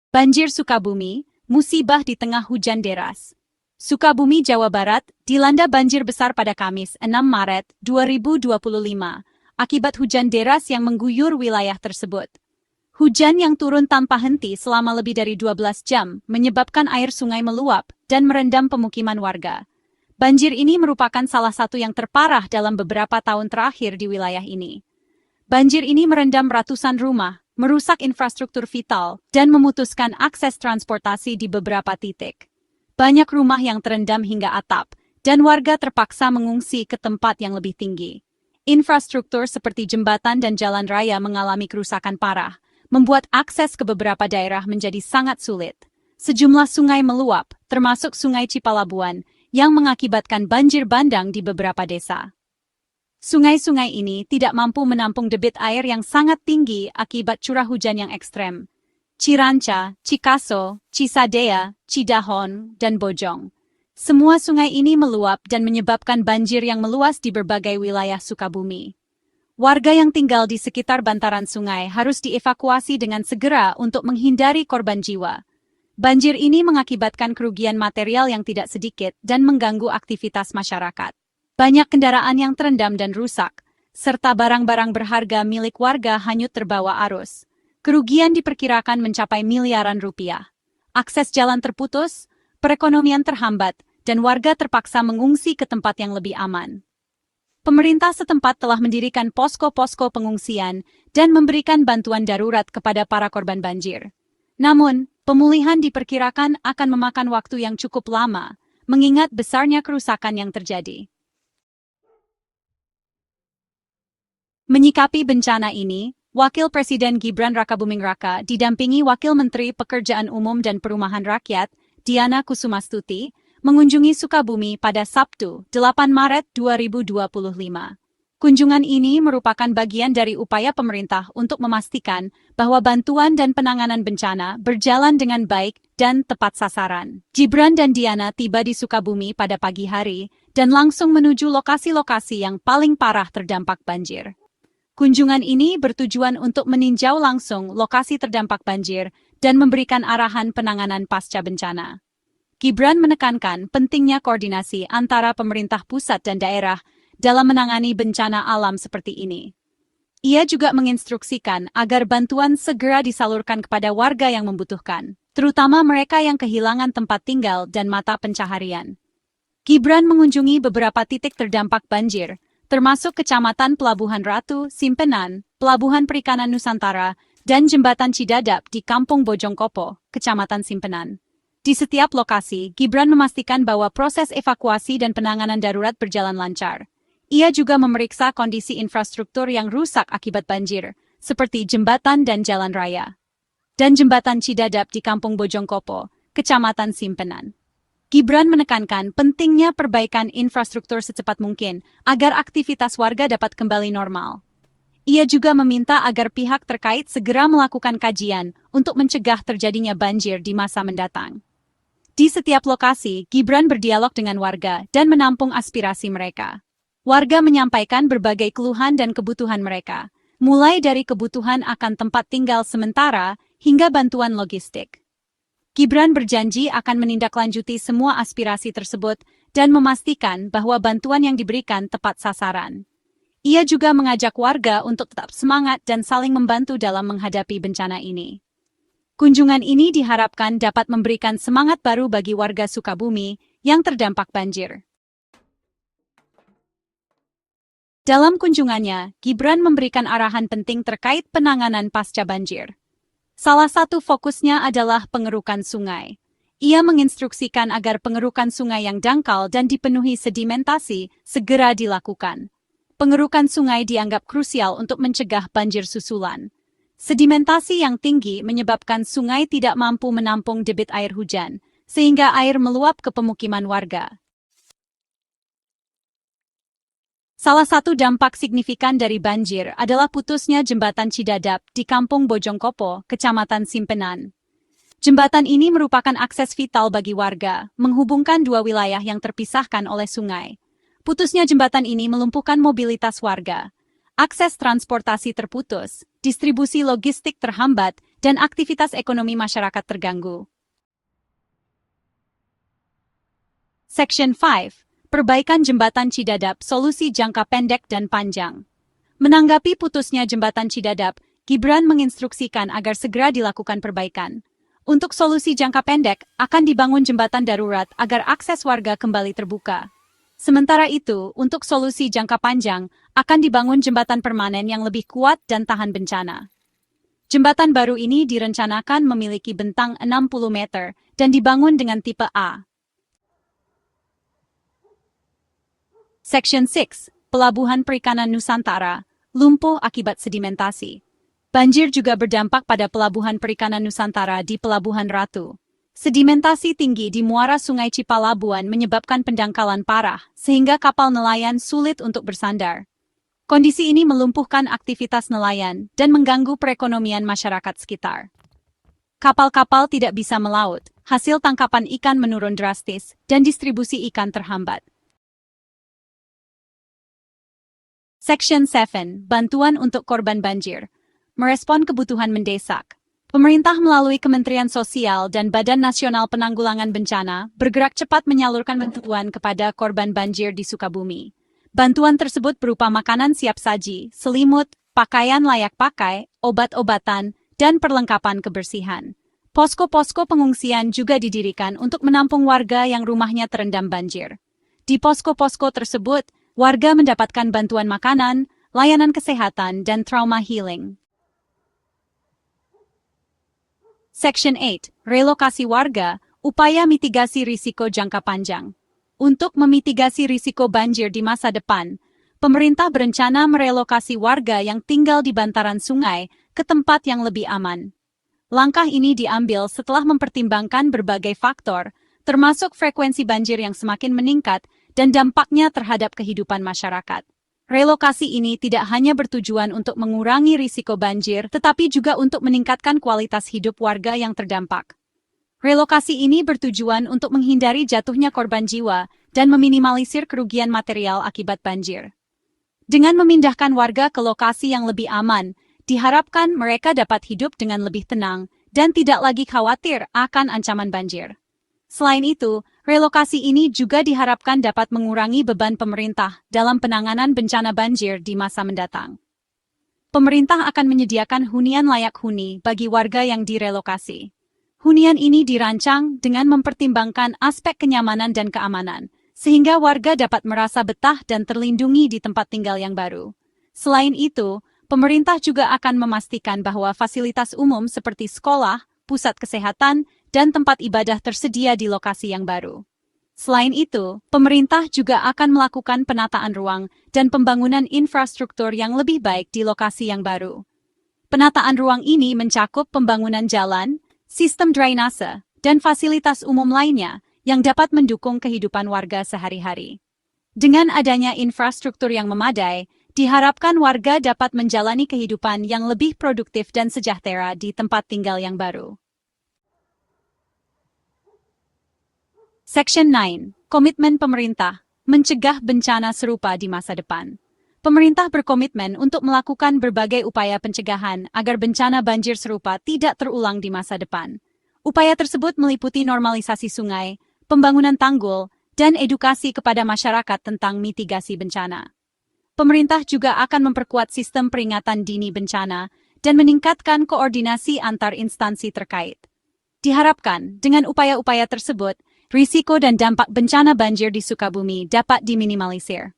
Banjir Sukabumi, musibah di tengah hujan deras. Sukabumi, Jawa Barat, dilanda banjir besar pada Kamis 6 Maret 2025 akibat hujan deras yang mengguyur wilayah tersebut. Hujan yang turun tanpa henti selama lebih dari 12 jam menyebabkan air sungai meluap dan merendam pemukiman warga. Banjir ini merupakan salah satu yang terparah dalam beberapa tahun terakhir di wilayah ini. Banjir ini merendam ratusan rumah, merusak infrastruktur vital, dan memutuskan akses transportasi di beberapa titik. Banyak rumah yang terendam hingga atap, dan warga terpaksa mengungsi ke tempat yang lebih tinggi. Infrastruktur seperti jembatan dan jalan raya mengalami kerusakan parah, membuat akses ke beberapa daerah menjadi sangat sulit. Sejumlah sungai meluap, termasuk Sungai Cipalabuan, yang mengakibatkan banjir bandang di beberapa desa. Sungai-sungai ini tidak mampu menampung debit air yang sangat tinggi akibat curah hujan yang ekstrem. Ciranca, Cikaso, Cisadea, Cidahon, dan Bojong. Semua sungai ini meluap dan menyebabkan banjir yang meluas di berbagai wilayah Sukabumi. Warga yang tinggal di sekitar bantaran sungai harus dievakuasi dengan segera untuk menghindari korban jiwa. Banjir ini mengakibatkan kerugian material yang tidak sedikit dan mengganggu aktivitas masyarakat. Banyak kendaraan yang terendam dan rusak, serta barang-barang berharga milik warga hanyut terbawa arus. Kerugian diperkirakan mencapai miliaran rupiah. Akses jalan terputus, perekonomian terhambat, dan warga terpaksa mengungsi ke tempat yang lebih aman. Pemerintah setempat telah mendirikan posko-posko pengungsian dan memberikan bantuan darurat kepada para korban banjir. Namun, pemulihan diperkirakan akan memakan waktu yang cukup lama, mengingat besarnya kerusakan yang terjadi. Menyikapi bencana ini, Wakil Presiden Gibran Rakabuming Raka didampingi Wakil Menteri Pekerjaan Umum dan Perumahan Rakyat, Diana Kusumastuti, mengunjungi Sukabumi pada Sabtu, 8 Maret 2025. Kunjungan ini merupakan bagian dari upaya pemerintah untuk memastikan bahwa bantuan dan penanganan bencana berjalan dengan baik dan tepat sasaran. Gibran dan Diana tiba di Sukabumi pada pagi hari dan langsung menuju lokasi-lokasi yang paling parah terdampak banjir. Kunjungan ini bertujuan untuk meninjau langsung lokasi terdampak banjir dan memberikan arahan penanganan pasca bencana. Gibran menekankan pentingnya koordinasi antara pemerintah pusat dan daerah dalam menangani bencana alam seperti ini. Ia juga menginstruksikan agar bantuan segera disalurkan kepada warga yang membutuhkan, terutama mereka yang kehilangan tempat tinggal dan mata pencaharian. Gibran mengunjungi beberapa titik terdampak banjir, termasuk Kecamatan Pelabuhan Ratu, Simpenan, Pelabuhan Perikanan Nusantara, dan Jembatan Cidadap di Kampung Bojongkopo, Kecamatan Simpenan. Di setiap lokasi, Gibran memastikan bahwa proses evakuasi dan penanganan darurat berjalan lancar. Ia juga memeriksa kondisi infrastruktur yang rusak akibat banjir, seperti jembatan dan jalan raya. Dan Jembatan Cidadap di Kampung Bojongkopo, Kecamatan Simpenan. Gibran menekankan pentingnya perbaikan infrastruktur secepat mungkin agar aktivitas warga dapat kembali normal. Ia juga meminta agar pihak terkait segera melakukan kajian untuk mencegah terjadinya banjir di masa mendatang. Di setiap lokasi, Gibran berdialog dengan warga dan menampung aspirasi mereka. Warga menyampaikan berbagai keluhan dan kebutuhan mereka, mulai dari kebutuhan akan tempat tinggal sementara hingga bantuan logistik. Gibran berjanji akan menindaklanjuti semua aspirasi tersebut dan memastikan bahwa bantuan yang diberikan tepat sasaran. Ia juga mengajak warga untuk tetap semangat dan saling membantu dalam menghadapi bencana ini. Kunjungan ini diharapkan dapat memberikan semangat baru bagi warga Sukabumi yang terdampak banjir. Dalam kunjungannya, Gibran memberikan arahan penting terkait penanganan pasca banjir. Salah satu fokusnya adalah pengerukan sungai. Ia menginstruksikan agar pengerukan sungai yang dangkal dan dipenuhi sedimentasi segera dilakukan. Pengerukan sungai dianggap krusial untuk mencegah banjir susulan. Sedimentasi yang tinggi menyebabkan sungai tidak mampu menampung debit air hujan, sehingga air meluap ke pemukiman warga. Salah satu dampak signifikan dari banjir adalah putusnya Jembatan Cidadap di Kampung Bojongkopo, Kecamatan Simpenan. Jembatan ini merupakan akses vital bagi warga, menghubungkan dua wilayah yang terpisahkan oleh sungai. Putusnya jembatan ini melumpuhkan mobilitas warga. Akses transportasi terputus, distribusi logistik terhambat, dan aktivitas ekonomi masyarakat terganggu. Section 5. Perbaikan Jembatan Cidadap, solusi jangka pendek dan panjang. Menanggapi putusnya Jembatan Cidadap, Gibran menginstruksikan agar segera dilakukan perbaikan. Untuk solusi jangka pendek, akan dibangun jembatan darurat agar akses warga kembali terbuka. Sementara itu, untuk solusi jangka panjang, akan dibangun jembatan permanen yang lebih kuat dan tahan bencana. Jembatan baru ini direncanakan memiliki bentang 60 meter dan dibangun dengan tipe A. Section 6. Pelabuhan Perikanan Nusantara, lumpuh akibat sedimentasi. Banjir juga berdampak pada Pelabuhan Perikanan Nusantara di Pelabuhan Ratu. Sedimentasi tinggi di muara Sungai Cipalabuan menyebabkan pendangkalan parah, sehingga kapal nelayan sulit untuk bersandar. Kondisi ini melumpuhkan aktivitas nelayan dan mengganggu perekonomian masyarakat sekitar. Kapal-kapal tidak bisa melaut, hasil tangkapan ikan menurun drastis, dan distribusi ikan terhambat. Section 7. Bantuan untuk korban banjir. Merespon kebutuhan mendesak. Pemerintah melalui Kementerian Sosial dan Badan Nasional Penanggulangan Bencana bergerak cepat menyalurkan bantuan kepada korban banjir di Sukabumi. Bantuan tersebut berupa makanan siap saji, selimut, pakaian layak pakai, obat-obatan, dan perlengkapan kebersihan. Posko-posko pengungsian juga didirikan untuk menampung warga yang rumahnya terendam banjir. Di posko-posko tersebut, warga mendapatkan bantuan makanan, layanan kesehatan, dan trauma healing. Section 8. Relokasi warga, upaya mitigasi risiko jangka panjang. Untuk memitigasi risiko banjir di masa depan, pemerintah berencana merelokasi warga yang tinggal di bantaran sungai ke tempat yang lebih aman. Langkah ini diambil setelah mempertimbangkan berbagai faktor, termasuk frekuensi banjir yang semakin meningkat dan dampaknya terhadap kehidupan masyarakat. Relokasi ini tidak hanya bertujuan untuk mengurangi risiko banjir, tetapi juga untuk meningkatkan kualitas hidup warga yang terdampak. Relokasi ini bertujuan untuk menghindari jatuhnya korban jiwa dan meminimalisir kerugian material akibat banjir. Dengan memindahkan warga ke lokasi yang lebih aman, diharapkan mereka dapat hidup dengan lebih tenang dan tidak lagi khawatir akan ancaman banjir. Selain itu, relokasi ini juga diharapkan dapat mengurangi beban pemerintah dalam penanganan bencana banjir di masa mendatang. Pemerintah akan menyediakan hunian layak huni bagi warga yang direlokasi. Hunian ini dirancang dengan mempertimbangkan aspek kenyamanan dan keamanan, sehingga warga dapat merasa betah dan terlindungi di tempat tinggal yang baru. Selain itu, pemerintah juga akan memastikan bahwa fasilitas umum seperti sekolah, pusat kesehatan, dan tempat ibadah tersedia di lokasi yang baru. Selain itu, pemerintah juga akan melakukan penataan ruang dan pembangunan infrastruktur yang lebih baik di lokasi yang baru. Penataan ruang ini mencakup pembangunan jalan, sistem drainase, dan fasilitas umum lainnya yang dapat mendukung kehidupan warga sehari-hari. Dengan adanya infrastruktur yang memadai, diharapkan warga dapat menjalani kehidupan yang lebih produktif dan sejahtera di tempat tinggal yang baru. Section 9. Komitmen pemerintah mencegah bencana serupa di masa depan. Pemerintah berkomitmen untuk melakukan berbagai upaya pencegahan agar bencana banjir serupa tidak terulang di masa depan. Upaya tersebut meliputi normalisasi sungai, pembangunan tanggul, dan edukasi kepada masyarakat tentang mitigasi bencana. Pemerintah juga akan memperkuat sistem peringatan dini bencana dan meningkatkan koordinasi antar instansi terkait. Diharapkan, dengan upaya-upaya tersebut, risiko dan dampak bencana banjir di Sukabumi dapat diminimalisir.